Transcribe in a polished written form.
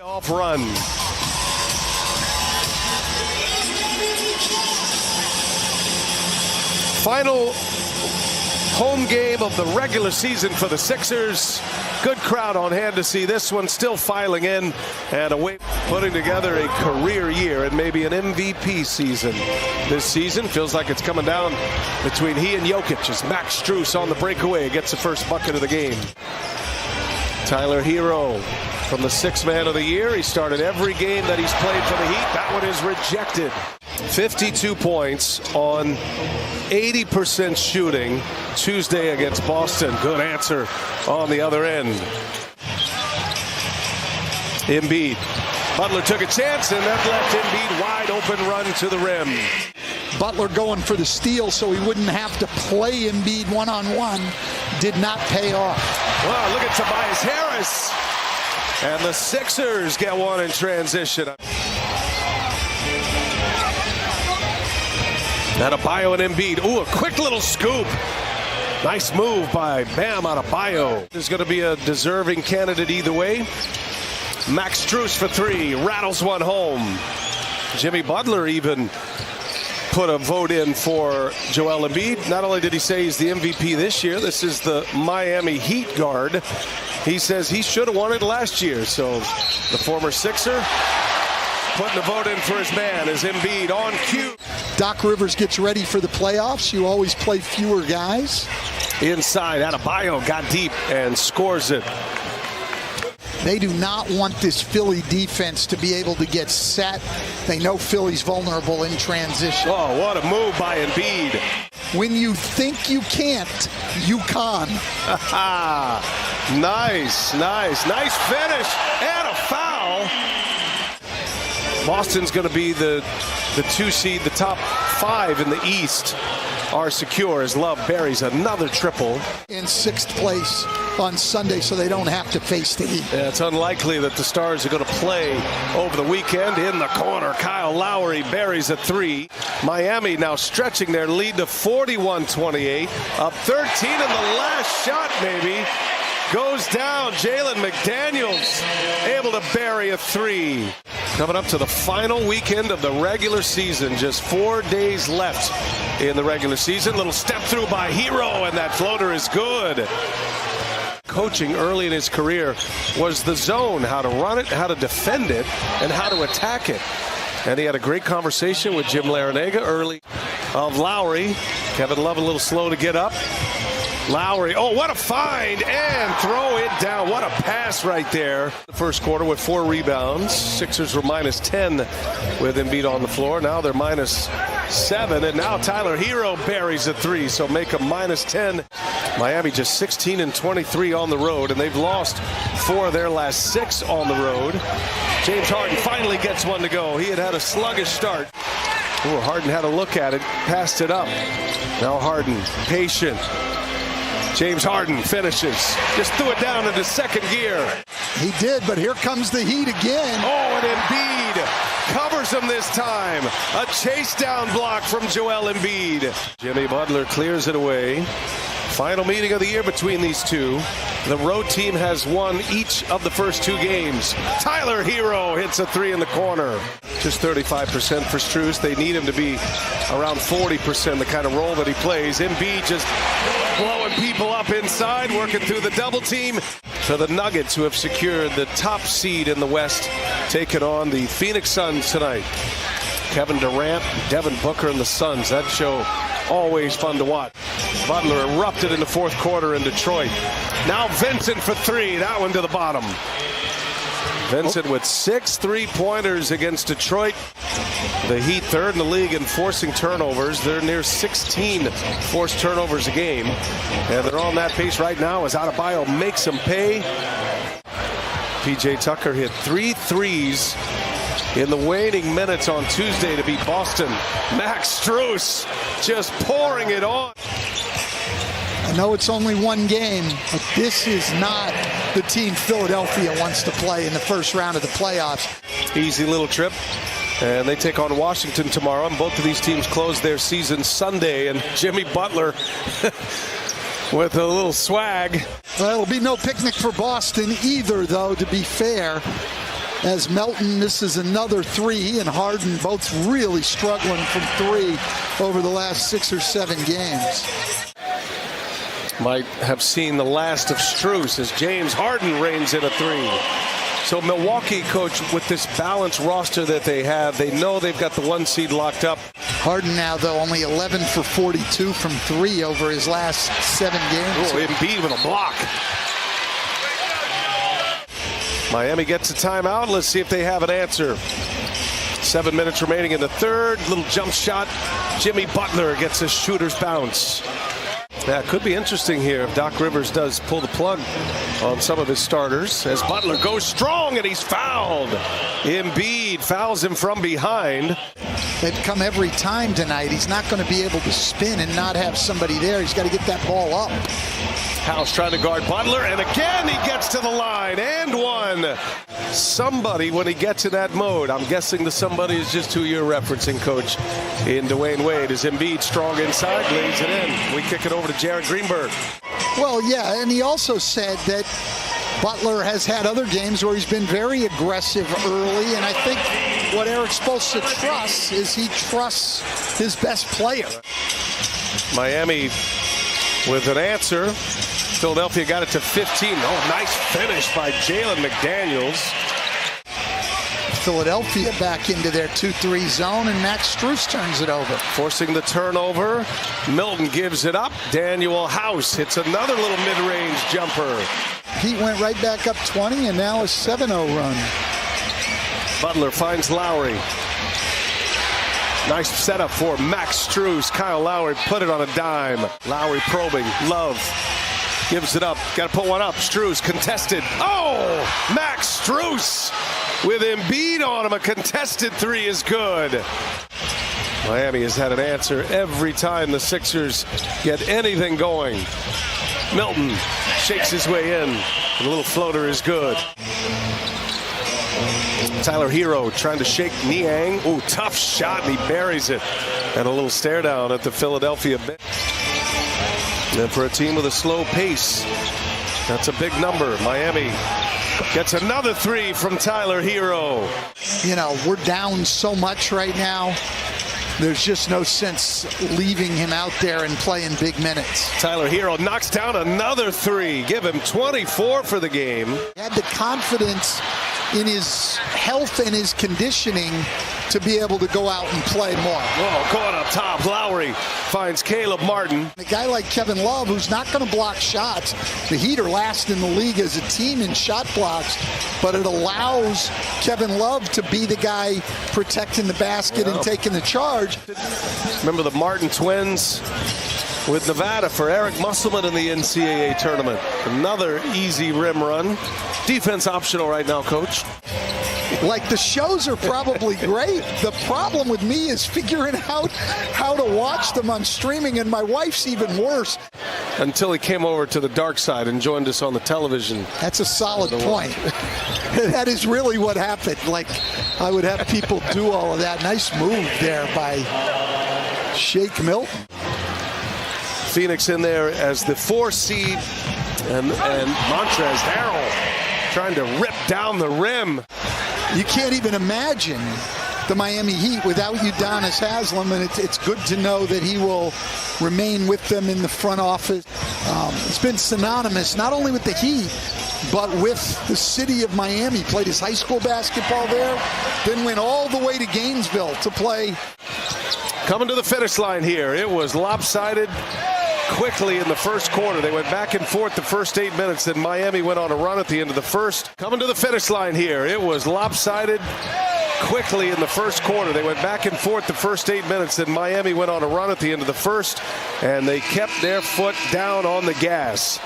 Off run. Final home game of the regular season for the Sixers. Good crowd on hand to see this one, still filing in and away, putting together a career year and maybe an MVP season. This season feels like it's coming down between he and Jokic as Max Strus on the breakaway gets the first bucket of the game. Tyler Hero from the Sixth Man of the Year. He started every game that he's played for the Heat. That one is rejected. 52 points on 80% shooting Tuesday against Boston. Good answer on the other end. Embiid. Butler took a chance and that left Embiid wide open run to the rim. Butler going for the steal so he wouldn't have to play Embiid one-on-one. Did not pay off. Wow, look at Tobias Harris. And the Sixers get one in transition. Adebayo and Embiid. Ooh, a quick little scoop. Nice move by Bam Adebayo. There's going to be a deserving candidate either way. Max Strus for three. Rattles one home. Jimmy Butler even put a vote in for Joel Embiid. Not only did he say he's the MVP this year, this is the Miami Heat guard. He says he should have won it last year. So the former Sixer putting a vote in for his man is Embiid on cue. Doc Rivers gets ready for the playoffs. You always play fewer guys. Inside, Adebayo got deep and scores it. They do not want this Philly defense to be able to get set. They know Philly's vulnerable in transition. Oh, what a move by Embiid. When you think you can't, you can. Nice finish and a foul. Boston's going to be the 2 seed. The top 5 in the East are secure as Love buries another triple. In 6th place on Sunday, so they don't have to face the Heat. Yeah, it's unlikely that the Stars are going to play over the weekend. In the corner, Kyle Lowry buries a 3. Miami now stretching their lead to 41-28. Up 13, and the last shot maybe goes down. Jalen McDaniels able to bury a 3. Coming up to the final weekend of the regular season. Just 4 days left in the regular season. Little step through by Hero, and that floater is good. Coaching early in his career was the zone, how to run it, how to defend it, and how to attack it. And he had a great conversation with Jim Larrañaga early of Lowry. Kevin Love a little slow to get up. Lowry, oh, what a find, and throw it down. What a pass right there. The first quarter with 4 rebounds. Sixers were -10 with Embiid on the floor. Now they're -7, and now Tyler Hero buries a 3, so make them -10. Miami just 16-23 on the road, and they've lost 4 of their last 6 on the road. James Harden finally gets one to go. He had a sluggish start. Ooh, Harden had a look at it, passed it up. Now Harden, patient. James Harden finishes. Just threw it down into second gear. He did, but here comes the Heat again. Oh, and Embiid covers him this time. A chase down block from Joel Embiid. Jimmy Butler clears it away. Final meeting of the year between these two. The road team has won each of the first 2 games. Tyler Hero hits a 3 in the corner. Just 35% for Strus. They need him to be around 40%, the kind of role that he plays. Embiid just blowing people up inside, working through the double team. To the Nuggets, who have secured the top seed in the West, taking on the Phoenix Suns tonight. Kevin Durant, Devin Booker, and the Suns. That show always fun to watch. Butler erupted in the fourth quarter in Detroit. Now Vincent for 3. That one to the bottom. Vincent with 6 3-pointers against Detroit. The Heat third in the league in forcing turnovers. They're near 16 forced turnovers a game. And they're on that pace right now as Adebayo makes them pay. P.J. Tucker hit 3 threes in the waning minutes on Tuesday to beat Boston. Max Strus just pouring it on. I know it's only 1 game, but this is not the team Philadelphia wants to play in the first round of the playoffs. Easy little trip. And they take on Washington tomorrow. And both of these teams close their season Sunday. And Jimmy Butler with a little swag. Well, it'll be no picnic for Boston either, though, to be fair. as Melton misses another three. He and Harden both really struggling from three over the last 6 or 7 games. Might have seen the last of Strus as James Harden reigns in a three. So Milwaukee, coach, with this balanced roster that they have, they know they've got the 1 seed locked up. Harden now, though, only 11 for 42 from three over his last 7 games. Oh, Embiid with a block. Miami gets a timeout. Let's see if they have an answer. 7 minutes remaining in the third. Little jump shot. Jimmy Butler gets a shooter's bounce. That could be interesting here if Doc Rivers does pull the plug on some of his starters as Butler goes strong and he's fouled. Embiid fouls him from behind. They've come every time tonight. He's not going to be able to spin and not have somebody there. He's got to get that ball up. House trying to guard Butler, and again he gets to the line, and one. Somebody, when he gets in that mode, I'm guessing the somebody is just who you're referencing, Coach, in Dwayne Wade. Is Embiid strong inside, lays it in. We kick it over to Jared Greenberg. Well, yeah, and he also said that Butler has had other games where he's been very aggressive early, and I think what Eric's supposed to trust is he trusts his best player. Miami with an answer. Philadelphia got it to 15. Oh, nice finish by Jalen McDaniels. Philadelphia back into their 2-3 zone, and Max Strus turns it over. Forcing the turnover. Milton gives it up. Daniel House hits another little mid-range jumper. Heat went right back up 20, and now a 7-0 run. Butler finds Lowry. Nice setup for Max Strus. Kyle Lowry put it on a dime. Lowry probing. Love gives it up. Got to put one up. Strus contested. Oh! Max Strus with Embiid on him. A contested three is good. Miami has had an answer every time the Sixers get anything going. Milton shakes his way in. The little floater is good. Tyler Hero trying to shake Niang. Ooh, tough shot, and he buries it. And a little stare down at the Philadelphia bench. And for a team with a slow pace, that's a big number. Miami gets another three from Tyler Hero. You know, we're down so much right now. There's just no sense leaving him out there and playing big minutes. Tyler Hero knocks down another three. Give him 24 for the game. He had the confidence in his health and his conditioning to be able to go out and play more. Oh, going up top. Lowry finds Caleb Martin. A guy like Kevin Love, who's not going to block shots. The Heat are last in the league as a team in shot blocks, but it allows Kevin Love to be the guy protecting the basket and taking the charge. Remember the Martin twins with Nevada for Eric Musselman in the NCAA tournament. Another easy rim run. Defense optional right now, Coach. Like, the shows are probably great. The problem with me is figuring out how to watch them on streaming, and my wife's even worse. Until he came over to the dark side and joined us on the television. That's a solid point. That is really what happened. Like, I would have people do all of that. Nice move there by Shake Milton. Phoenix in there as the 4 seed, and Montrezl Harrell trying to rip down the rim. You can't even imagine the Miami Heat without Udonis Haslem, and it's good to know that he will remain with them in the front office. It's been synonymous not only with the Heat, but with the city of Miami. Played his high school basketball there, then went all the way to Gainesville to play. Coming to the finish line here. It was lopsided quickly in the first quarter. They went back and forth the first 8 minutes, then Miami went on a run at the end of the first. Coming to the finish line here. It was lopsided quickly in the first quarter. They went back and forth the first 8 minutes, then Miami went on a run at the end of the first, and they kept their foot down on the gas.